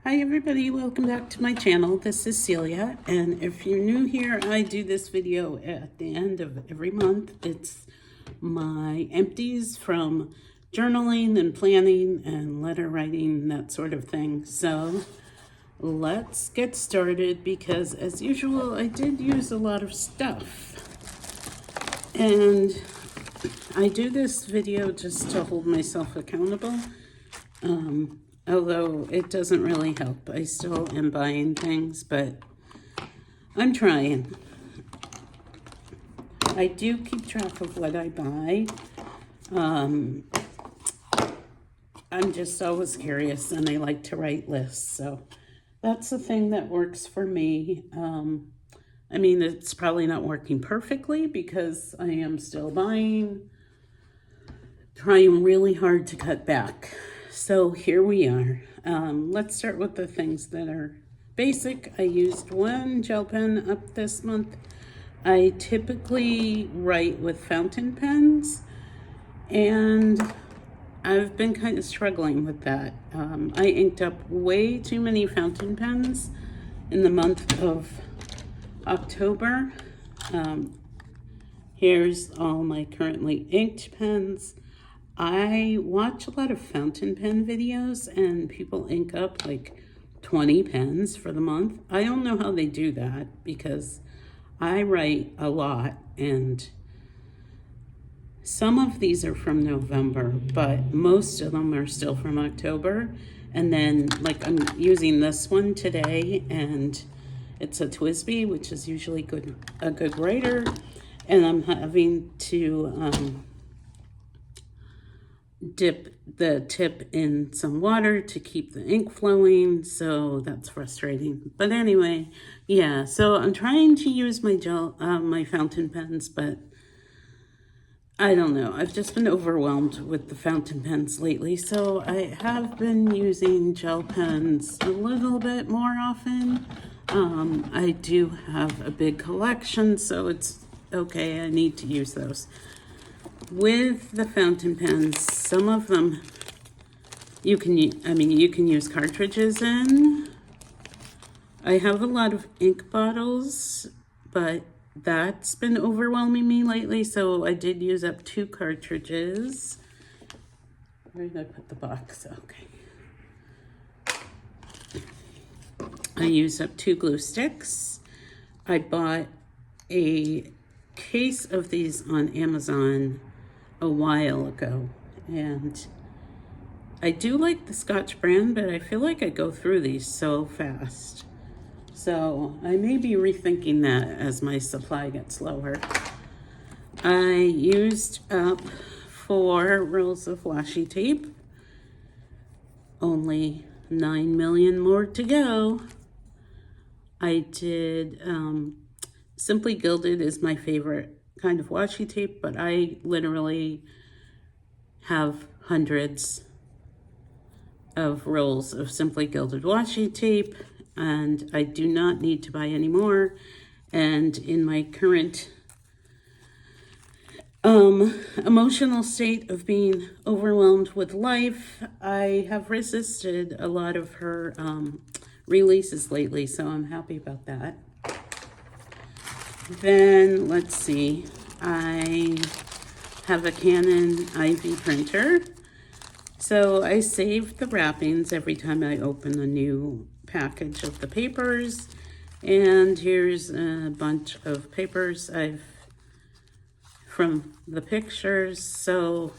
Hi everybody, welcome back to my channel. This is Celia, and if you're new here, I do this video at the end of every month. It's my empties from journaling and planning and letter writing, that sort of thing. So let's get started because as usual, I did use a lot of stuff. And I do this video just to hold myself accountable. Although it doesn't really help. I still am buying things, but I'm trying. I do keep track of what I buy. I'm just always curious, and I like to write lists, so that's the thing that works for me. I mean, it's probably not working perfectly because I am still buying, trying really hard to cut back. So here we are. Let's start with the things that are basic. I used one gel pen up this month. I typically write with fountain pens, and I've been kind of struggling with that. I inked up way too many fountain pens in the month of October. Here's all my currently inked pens. I watch a lot of fountain pen videos and people ink up like 20 pens for the month. I don't know how they do that because I write a lot, and some of these are from November, but most of them are still from October. And then like I'm using this one today, and it's a Twisby, which is usually a good writer, and I'm having to dip the tip in some water to keep the ink flowing, so that's frustrating. But anyway, yeah, so I'm trying to use my my fountain pens, but I don't know. I've just been overwhelmed with the fountain pens lately, so I have been using gel pens a little bit more often. I do have a big collection, so it's okay. I need to use those. With the fountain pens, some of them you can use cartridges in. I have a lot of ink bottles, but that's been overwhelming me lately, so I did use up 2 cartridges. Where did I put the box? Okay. I used up 2 glue sticks. I bought a case of these on Amazon a while ago, and I do like the Scotch brand, but I feel like I go through these so fast. So I may be rethinking that as my supply gets lower. I used up 4 rolls of washi tape. Only 9 million more to go. I did, Simply Gilded is my favorite kind of washi tape, but I literally have hundreds of rolls of Simply Gilded washi tape, and I do not need to buy any more. And in my current emotional state of being overwhelmed with life, I have resisted a lot of her releases lately, so I'm happy about that. Then let's see, I have a Canon IV printer. So I save the wrappings every time I open a new package of the papers. And here's a bunch of papers from the pictures. So,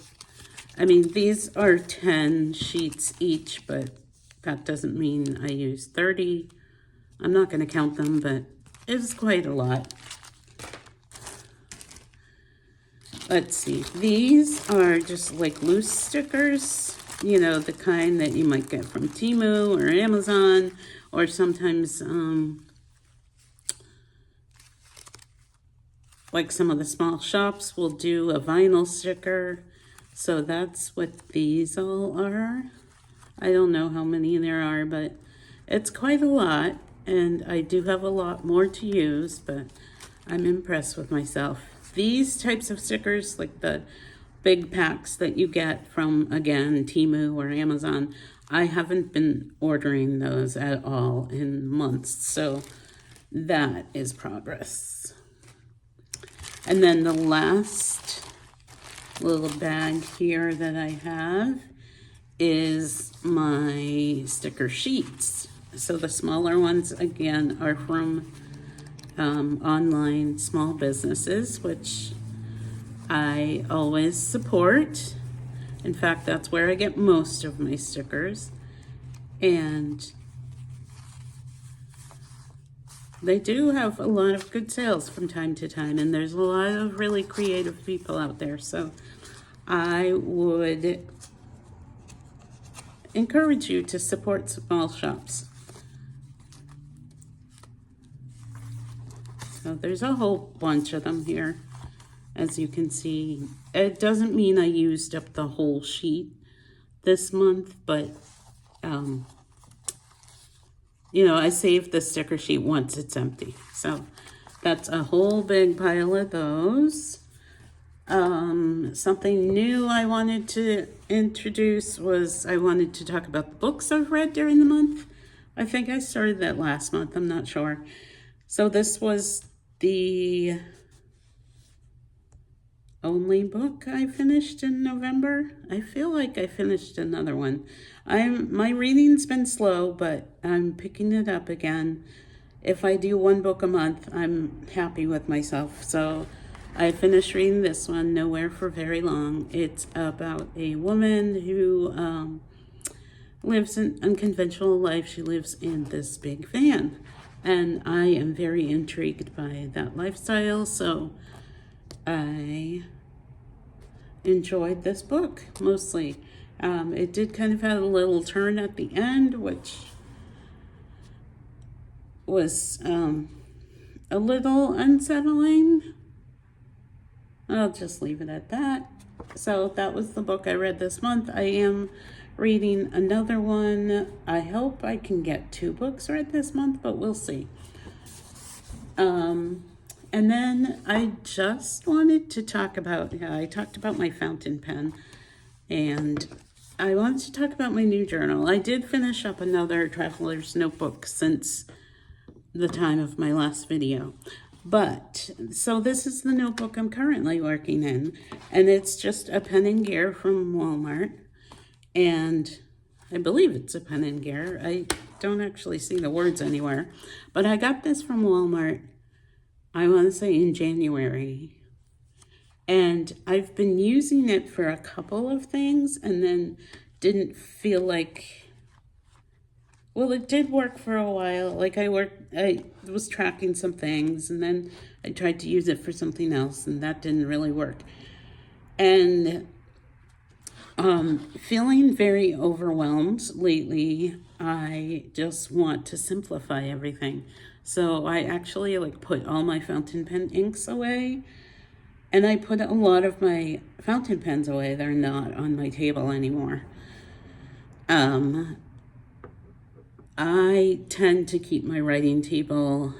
I mean, these are 10 sheets each, but that doesn't mean I use 30. I'm not going to count them, but it's quite a lot. Let's see, these are just like loose stickers, you know, the kind that you might get from Temu or Amazon, or sometimes like some of the small shops will do a vinyl sticker. So that's what these all are. I don't know how many there are, but it's quite a lot, and I do have a lot more to use, but I'm impressed with myself. These types of stickers, like the big packs that you get from, again, Temu or Amazon. I haven't been ordering those at all in months, so that is progress. And then the last little bag here that I have is my sticker sheets. So the smaller ones, again, are from online small businesses, which I always support. In fact, that's where I get most of my stickers. And they do have a lot of good sales from time to time, and there's a lot of really creative people out there. So I would encourage you to support small shops. So there's a whole bunch of them here, as you can see. It doesn't mean I used up the whole sheet this month, but you know, I saved the sticker sheet once it's empty. So that's a whole big pile of those. Something new I wanted to introduce was I wanted to talk about the books I've read during the month. I think I started that last month, I'm not sure. So this was the only book I finished in November. I feel like I finished another one. My reading's been slow, but I'm picking it up again. If I do one book a month, I'm happy with myself. So I finished reading this one, Nowhere for Very Long. It's about a woman who lives an unconventional life. She lives in this big van, and I am very intrigued by that lifestyle, so I enjoyed this book mostly. It did kind of have a little turn at the end, which was a little unsettling. I'll just leave it at that. So that was the book I read this month. I am reading another one. I hope I can get 2 books read this month, but we'll see. And then I just wanted to talk about, I talked about my fountain pen, and I wanted to talk about my new journal. I did finish up another traveler's notebook since the time of my last video. But, so this is the notebook I'm currently working in, and it's just a pen and gear from Walmart, and I believe it's a pen and gear. I don't actually see the words anywhere, but I got this from Walmart, I want to say in January, and I've been using it for a couple of things and then didn't feel like, well, it did work for a while. Like I was tracking some things, and then I tried to use it for something else, and that didn't really work. And feeling very overwhelmed lately. I just want to simplify everything. So I actually put all my fountain pen inks away, and I put a lot of my fountain pens away. They're not on my table anymore. I tend to keep my writing table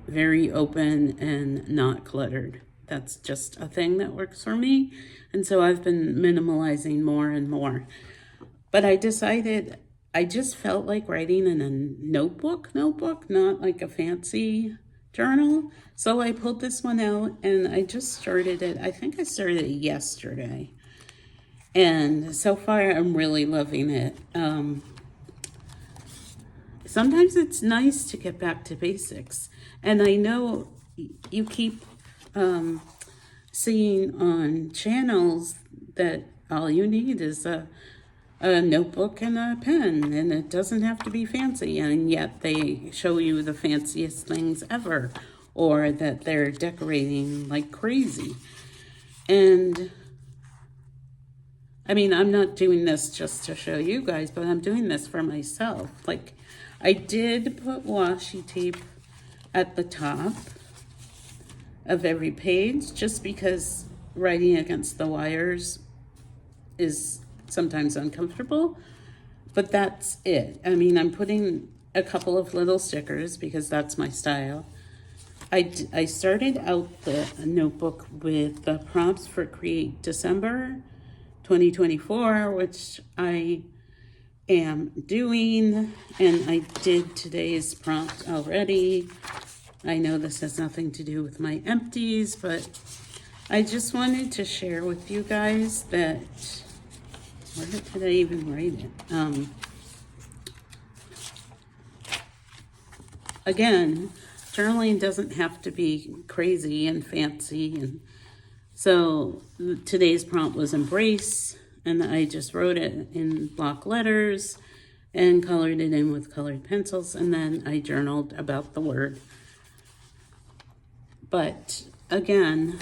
very open and not cluttered. That's just a thing that works for me. And so I've been minimalizing more and more. But I decided I just felt like writing in a notebook, not like a fancy journal. So I pulled this one out and I just started it. I think I started it yesterday. And so far I'm really loving it. Sometimes it's nice to get back to basics. And I know you keep seeing on channels that all you need is a notebook and a pen, and it doesn't have to be fancy, and yet they show you the fanciest things ever, or that they're decorating like crazy. And I mean, I'm not doing this just to show you guys, but I'm doing this for myself. Like, I did put washi tape at the top of every page, just because writing against the wires is sometimes uncomfortable, but that's it. I mean, I'm putting a couple of little stickers because that's my style. I started out the notebook with the prompts for Create December 2024, which I am doing, and I did today's prompt already. I know this has nothing to do with my empties, but I just wanted to share with you guys that, where did I even write it? Again, journaling doesn't have to be crazy and fancy, and so today's prompt was embrace, and I just wrote it in block letters and colored it in with colored pencils, and then I journaled about the word. But again,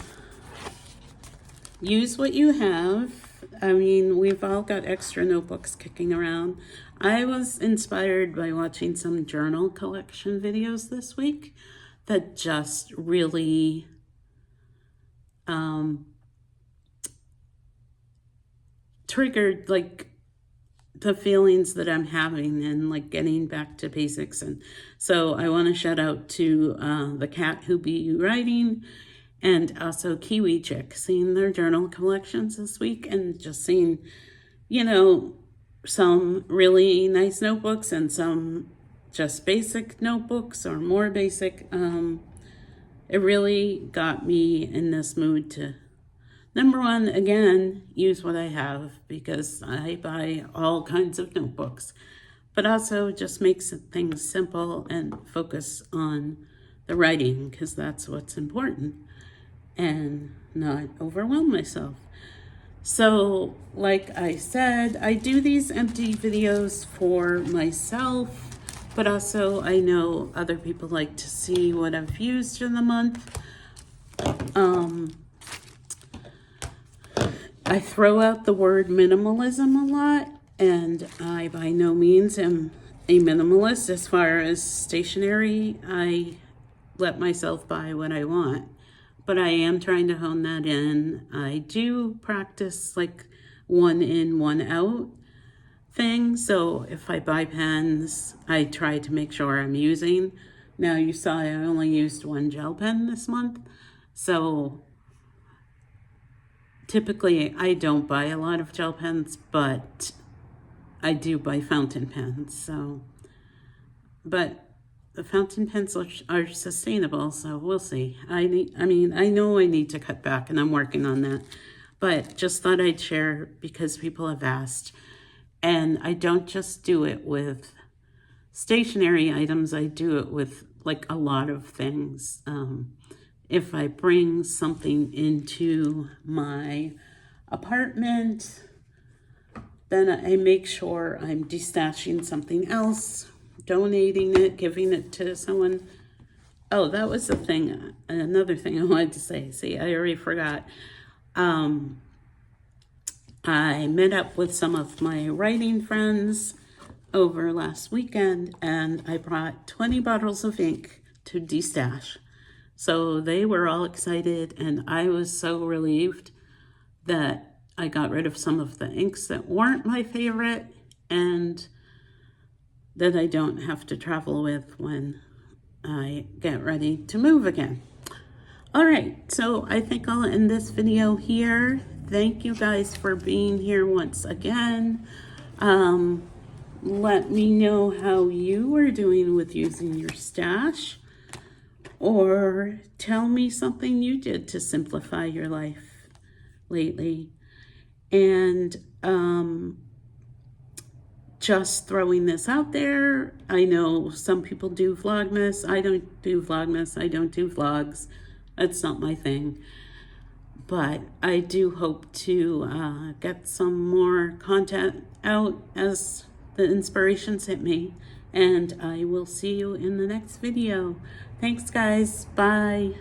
use what you have. I mean, we've all got extra notebooks kicking around. I was inspired by watching some journal collection videos this week that just really triggered like the feelings that I'm having and like getting back to basics. And so I want to shout out to the Cat Who Be You Writing, and also Kiwi Chick, seeing their journal collections this week and just seeing, you know, some really nice notebooks and some just basic notebooks or more basic. It really got me in this mood to, number one, again, use what I have, because I buy all kinds of notebooks, but also just makes things simple and focus on the writing, because that's what's important, and not overwhelm myself. So like I said, I do these empty videos for myself, but also I know other people like to see what I've used in the month. I throw out the word minimalism a lot, and I by no means am a minimalist as far as stationery. I let myself buy what I want, but I am trying to hone that in. I do practice like one in, one out thing. So if I buy pens, I try to make sure I'm using. Now you saw I only used one gel pen this month. So typically I don't buy a lot of gel pens, but I do buy fountain pens. So, but the fountain pens are sustainable, so we'll see. I know I need to cut back, and I'm working on that. But just thought I'd share because people have asked. And I don't just do it with stationery items. I do it with like a lot of things. If I bring something into my apartment, then I make sure I'm destashing something else, donating it, giving it to someone. Oh, that was the thing. Another thing I wanted to say. See, I already forgot. I met up with some of my writing friends over last weekend, and I brought 20 bottles of ink to destash. So they were all excited, and I was so relieved that I got rid of some of the inks that weren't my favorite and that I don't have to travel with when I get ready to move again. All right, so I think I'll end this video here. Thank you guys for being here once again. Let me know how you are doing with using your stash, or tell me something you did to simplify your life lately. And just throwing this out there, I know some people do Vlogmas. I don't do Vlogmas. I don't do vlogs. That's not my thing. But I do hope to get some more content out as the inspirations hit me. And I will see you in the next video. Thanks, guys. Bye.